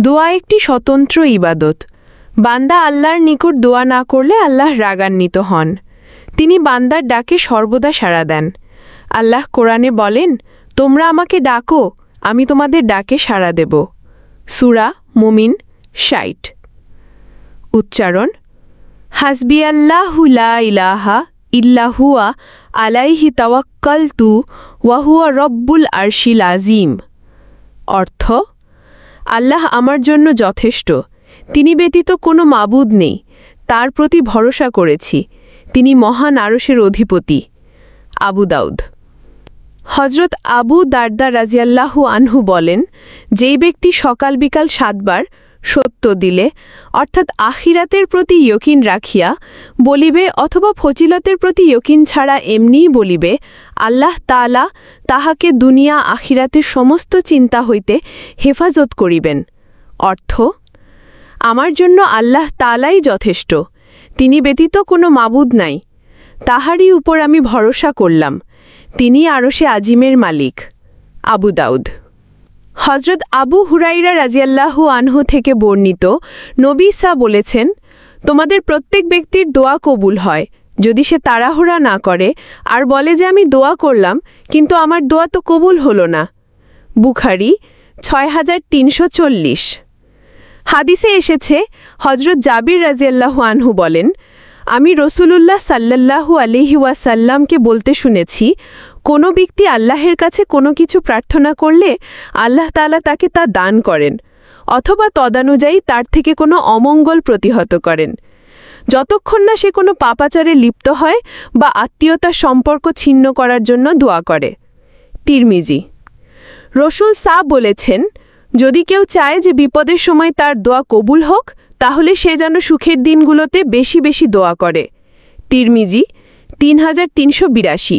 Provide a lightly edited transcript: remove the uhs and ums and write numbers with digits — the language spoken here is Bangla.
দোয়া একটি স্বতন্ত্র ইবাদত। বান্দা আল্লাহর নিকট দোয়া না করলে আল্লাহ রাগান্বিত হন। তিনি বান্দার ডাকে সর্বদা সাড়া দেন। আল্লাহ কোরআনে বলেন, তোমরা আমাকে ডাকো, আমি তোমাদের ডাকে সাড়া দেব। সূরা মুমিন ৬০। উচ্চারণ: হাসবিয়াল্লাহু লা ইলাহা ইল্লা হুয়া আলাইহি তাওয়াক্কালতু ওয়া হুয়া রব্বুল আরশিল আযীম। অর্থ: আল্লাহ আমার জন্য যথেষ্ট, তিনি ব্যতীত কোনো মাবুদ নেই, তার প্রতি ভরসা করেছি, তিনি মহান আরশের অধিপতি। আবু দাউদ। হজরত আবু দারদা রাজিয়াল্লাহু আনহু বলেন, যেই ব্যক্তি সকাল বিকাল ৭ বার সত্য দিলে, অর্থাৎ আখিরাতের প্রতি ইয়কিন রাখিয়া বলিবে অথবা ফজিলতের প্রতি ইয়কিন ছাড়া এমনিই বলিবে, আল্লাহ তাআলা তাহাকে দুনিয়া আখিরাতের সমস্ত চিন্তা হইতে হেফাজত করিবেন। অর্থ: আমার জন্য আল্লাহ তাআলাই যথেষ্ট, তিনি ব্যতীত কোনো মাবুদ নাই, তাহারই উপর আমি ভরসা করলাম, তিনি আরশে আজিমের মালিক। আবু দাউদ। হজরত আবু হুরাইরা রাজিয়াল্লাহু আনহু থেকে বর্ণিত, নবী সা বলেছেন, তোমাদের প্রত্যেক ব্যক্তির দোয়া কবুল হয় যদি সে তাড়াহুড়া না করে আর বলে যে আমি দোয়া করলাম কিন্তু আমার দোয়া তো কবুল হলো না। বুখারী ৬৩৪০। হাদিসে এসেছে, হজরত জাবির রাজিয়াল্লাহু আনহু বলেন, আমি রসুলুল্লাহ সাল্লাল্লাহু আলাইহি ওয়াসাল্লামকে বলতে শুনেছি, কোনো ব্যক্তি আল্লাহের কাছে কোনো কিছু প্রার্থনা করলে আল্লাহ তাআলা তাকে তা দান করেন অথবা তদানুযায়ী তার থেকে কোনো অমঙ্গল প্রতিহত করেন, যতক্ষণ না সে কোনো পাপাচারে লিপ্ত হয় বা আত্মীয়তার সম্পর্ক ছিন্ন করার জন্য দোয়া করে। তিরমিজি। রসুল সা বলেছেন, যদি কেউ চায় যে বিপদের সময় তার দোয়া কবুল হোক, তাহলে সে যেন সুখের দিনগুলোতে বেশি বেশি দোয়া করে। তিরমিজি ৩৩৮২।